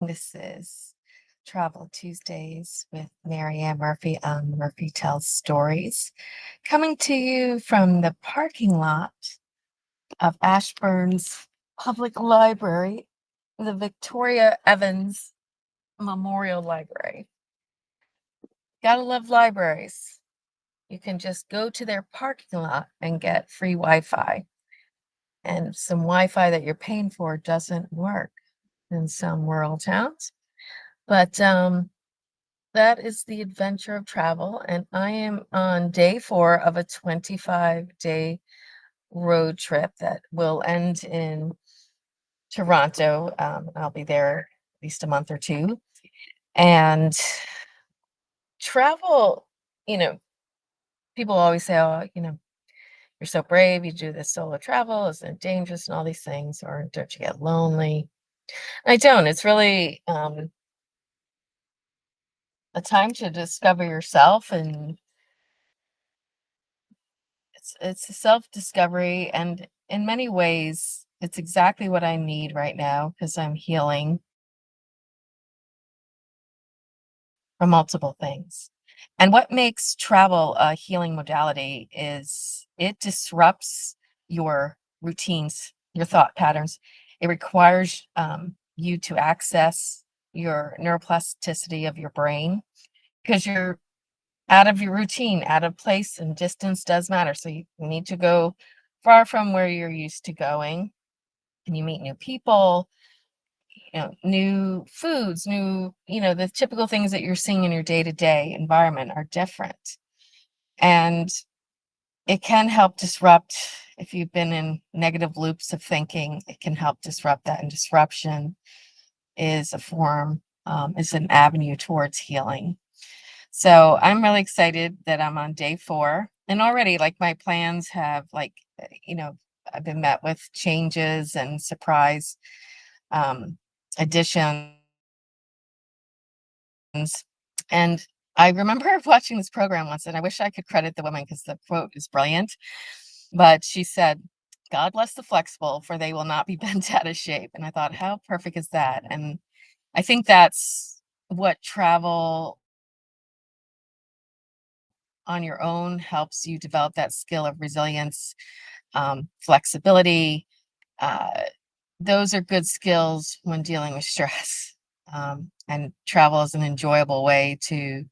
This is Travel Tuesdays with Marianne Murphy on Murphy Tells Stories, coming to you from the parking lot of Ashburn's Public Library, the Victoria Evans Memorial Library. Gotta love libraries. You can just go to their parking lot and get free Wi-Fi. And some Wi-Fi that you're paying for doesn't work in some rural towns. But that is the adventure of travel, and I am on day 4 of a 25-day road trip that will end in Toronto. I'll be there at least a month or 2, and travel, you know, people always say, "Oh, you're so brave, you do this solo travel, isn't it dangerous?" and all these things, or "Don't you get lonely?" I don't. It's really, a time to discover yourself, and it's a self-discovery, and in many ways, it's exactly what I need right now because I'm healing from multiple things. And what makes travel a healing modality is it disrupts your routines, your thought patterns. It requires you to access your neuroplasticity of your brain because you're out of your routine, out of place, and distance does matter. So you need to go far from where you're used to going, and you meet new people, new foods, the typical things that you're seeing in your day-to-day environment are different. And it can help disrupt if you've been in negative loops of thinking, it can help disrupt that. And disruption is is an avenue towards healing. So I'm really excited that I'm on day 4, and already like my plans have I've been met with changes and surprise um, additions. And I remember watching this program once, and I wish I could credit the woman because the quote is brilliant. But she said, "God bless the flexible, for they will not be bent out of shape." And I thought, how perfect is that? And I think that's what travel on your own helps you develop, that skill of resilience, flexibility. Uh, those are good skills when dealing with stress. And travel is an enjoyable way to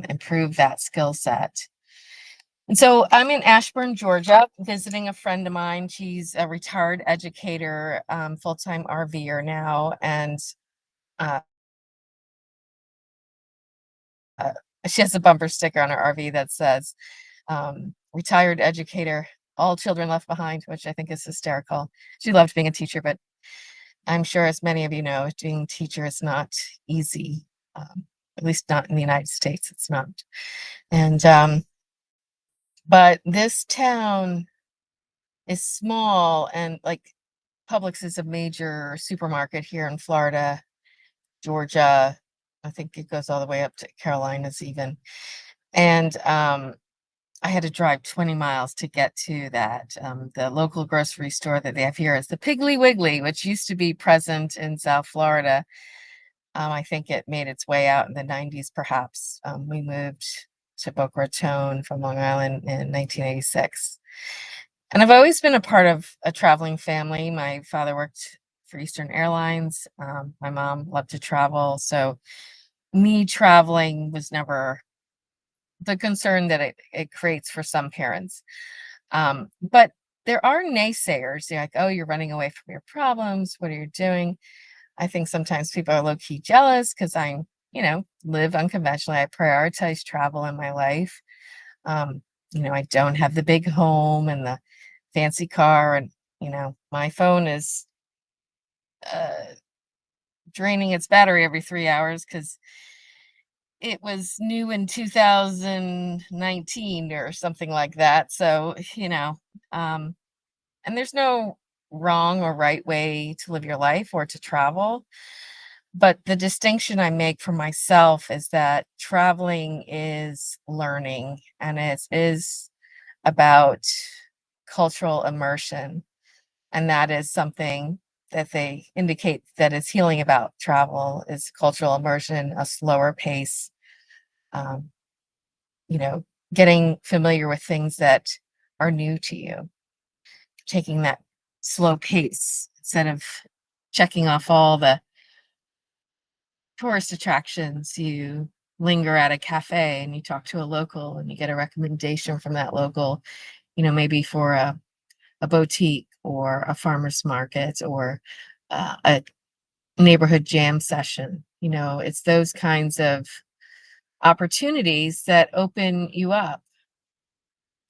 improve that skill set. And so I'm in Ashburn, Georgia, visiting a friend of mine. She's a retired educator, full-time RVer now, and uh, uh, she has a bumper sticker on her RV that says, "Retired educator, all children left behind," which I think is hysterical. She loved being a teacher, but I'm sure, as many of you know, being a teacher is not easy, at least not in the United States. It's not. And but this town is small, and like Publix is a major supermarket here in Florida, Georgia. I think it goes all the way up to Carolinas even. And I had to drive 20 miles to get to that. The local grocery store that they have here is the Piggly Wiggly, which used to be present in South Florida. I think it made its way out in the 90s, perhaps. We moved to Boca Raton from Long Island in 1986. And I've always been a part of a traveling family. My father worked for Eastern Airlines. My mom loved to travel. So me traveling was never the concern that it creates for some parents. But there are naysayers. They're like, "Oh, you're running away from your problems. What are you doing?" I think sometimes people are low key jealous because live unconventionally. I prioritize travel in my life. Um, I don't have the big home and the fancy car, and my phone is uh, draining its battery every 3 hours because it was new in 2019 or something like that. So, um, and there's no wrong or right way to live your life or to travel. But the distinction I make for myself is that traveling is learning, and it is about cultural immersion. And that is something that they indicate that is healing about travel is cultural immersion, a slower pace, um, you know, getting familiar with things that are new to you, taking that slow pace instead of checking off all the tourist attractions. You linger at a cafe and you talk to a local and you get a recommendation from that local, maybe for a boutique or a farmer's market or a neighborhood jam session. It's those kinds of opportunities that open you up.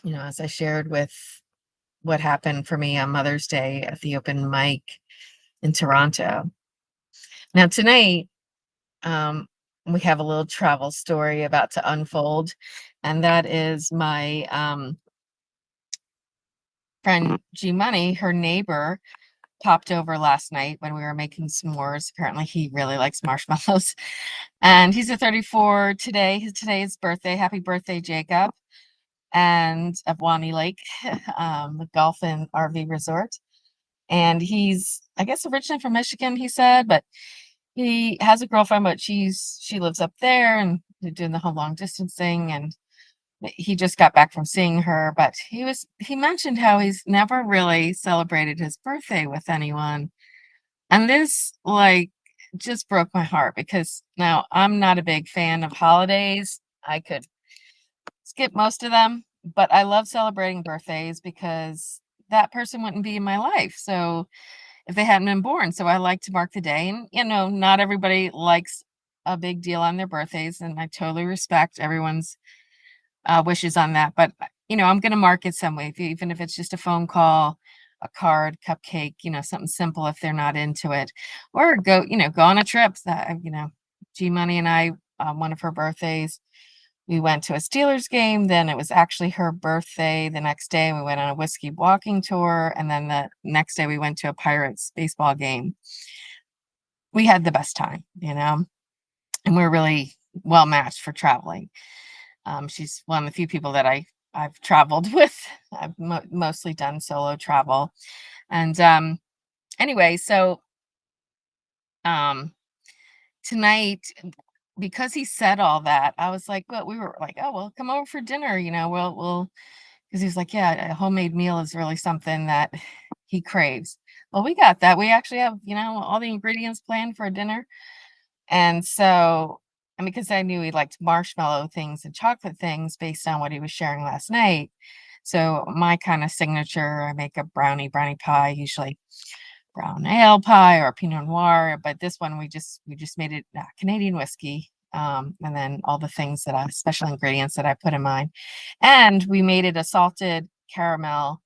As I shared with what happened for me on Mother's Day at the open mic in Toronto. Now, tonight, we have a little travel story about to unfold, and that is my friend G Money, her neighbor, popped over last night when we were making s'mores. Apparently, he really likes marshmallows, and he's a 34 today. Today's birthday. Happy birthday, Jacob! And of Wani Lake, the golf and RV resort. And he's, I guess, originally from Michigan, he said, but he has a girlfriend, but she lives up there, and they're doing the whole long distance thing. And he just got back from seeing her, but he mentioned how he's never really celebrated his birthday with anyone. And this just broke my heart because now I'm not a big fan of holidays. I could skip most of them, but I love celebrating birthdays because that person wouldn't be in my life. So if they hadn't been born, so I like to mark the day. And not everybody likes a big deal on their birthdays, and I totally respect everyone's wishes on that. But I'm going to mark it some way, even if it's just a phone call, a card, cupcake, something simple if they're not into it, or go on a trip. That G Money and I, one of her birthdays, we went to a Steelers game. Then it was actually her birthday the next day. We went on a whiskey walking tour. And then the next day we went to a Pirates baseball game. We had the best time, and we're really well matched for traveling. She's one of the few people that I've traveled with. I've mostly done solo travel. And anyway, so tonight, because he said all that, I was like, well, we were like, oh, well, come over for dinner, we'll because he's like, yeah, a homemade meal is really something that he craves. Well, we got that. We actually have, all the ingredients planned for dinner. And so, and because I knew he liked marshmallow things and chocolate things based on what he was sharing last night. So my kind of signature, I make a brownie pie, usually brown ale pie or Pinot Noir, but this one we just made it Canadian whiskey, and then all the things special ingredients that I put in mine, and we made it a salted caramel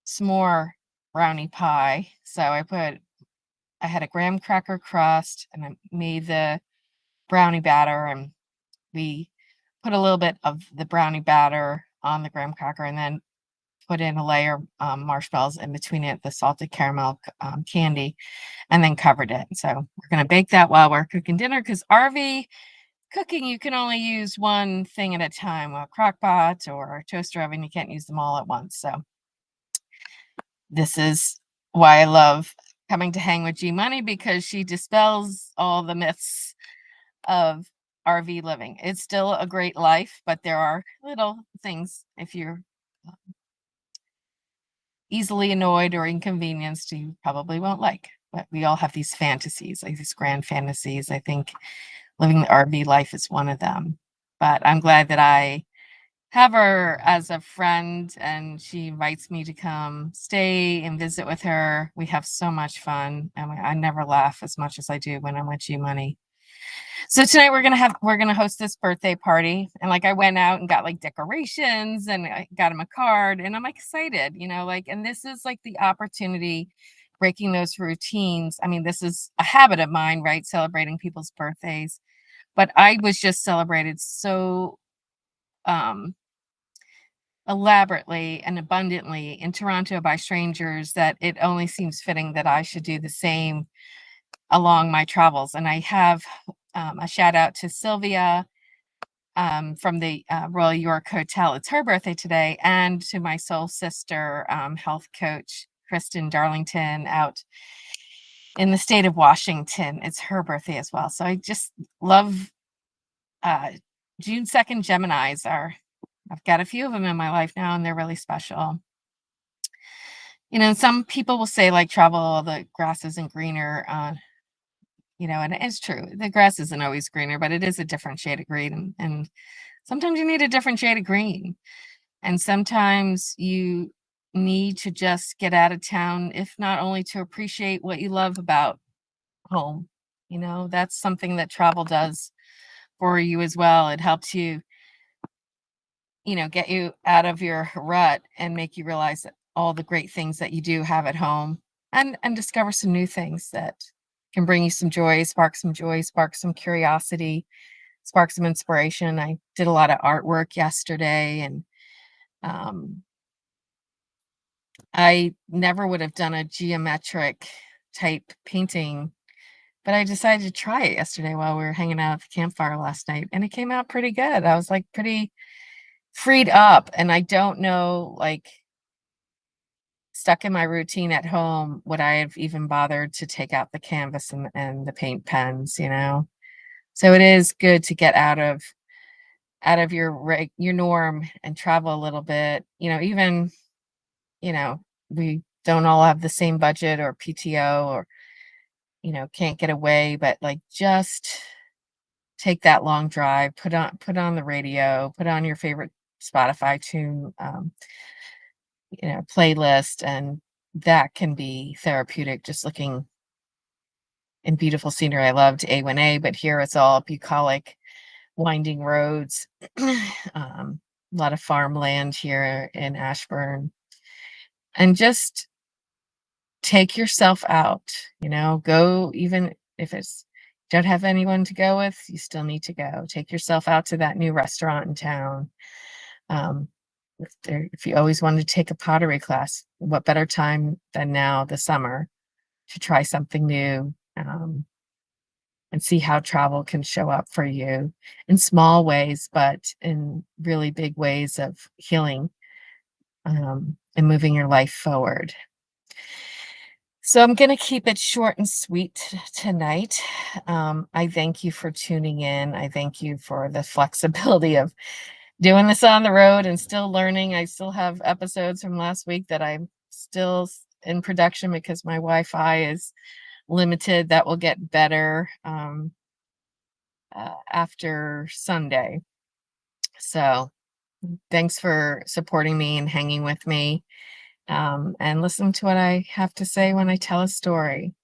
s'more brownie pie. So I had a graham cracker crust, and I made the brownie batter, and we put a little bit of the brownie batter on the graham cracker, and then put in a layer of marshmallows in between it, the salted caramel candy, and then covered it. So we're going to bake that while we're cooking dinner, because RV cooking, you can only use one thing at a time. A crock pot or a toaster oven, you can't use them all at once. So this is why I love coming to hang with G Money, because she dispels all the myths of RV living. It's still a great life, but there are little things, if you're easily annoyed or inconvenienced, you probably won't like. But we all have these fantasies, like these grand fantasies. I think living the RV life is one of them. But I'm glad that I have her as a friend, and she invites me to come stay and visit with her. We have so much fun, and I never laugh as much as I do when I'm with G Money. So tonight we're gonna host this birthday party, and I went out and got decorations, and I got him a card, and I'm excited, and this is the opportunity, breaking those routines. I mean, this is a habit of mine, right? Celebrating people's birthdays, but I was just celebrated so elaborately and abundantly in Toronto by strangers that it only seems fitting that I should do the same along my travels. And I have a shout out to Sylvia from the Royal York Hotel. It's her birthday today, and to my soul sister, health coach Kristen Darlington out in the state of Washington. It's her birthday as well. So I just love uh, June 2nd Geminis are, I've got a few of them in my life now, and they're really special. Some people will say, like, travel, the grass isn't greener, and it's true. The grass isn't always greener, but it is a different shade of green. And sometimes you need a different shade of green. And sometimes you need to just get out of town, if not only to appreciate what you love about home. That's something that travel does for you as well. It helps you, get you out of your rut and make you realize that all the great things that you do have at home, and discover some new things that can bring you some joy, spark some curiosity, spark some inspiration. I did a lot of artwork yesterday, and um, I never would have done a geometric type painting, but I decided to try it yesterday while we were hanging out at the campfire last night, and it came out pretty good. I was like pretty freed up, and I don't know, like, stuck in my routine at home, would I have even bothered to take out the canvas and the paint pens. So it is good to get out of your norm and travel a little bit. Even, you know, we don't all have the same budget or PTO, or, can't get away, but, like, just take that long drive, put on the radio, put on your favorite Spotify tune, playlist, and that can be therapeutic, just looking in beautiful scenery. I loved A1A, but here it's all bucolic, winding roads, a lot of farmland here in Ashburn, and just take yourself out, go, even if it's don't have anyone to go with, you still need to go. Take yourself out to that new restaurant in town. Um, if you always wanted to take a pottery class, what better time than now, the summer, to try something new, and see how travel can show up for you in small ways, but in really big ways of healing, and moving your life forward. So I'm going to keep it short and sweet tonight. I thank you for tuning in. I thank you for the flexibility of doing this on the road and still learning. I still have episodes from last week that I'm still in production because my Wi-Fi is limited. That will get better after Sunday. So thanks for supporting me and hanging with me, and listen to what I have to say when I tell a story.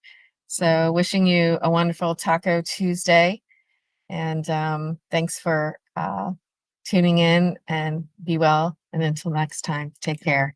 So wishing you a wonderful Taco Tuesday, and thanks for tuning in, and be well. And until next time, take care.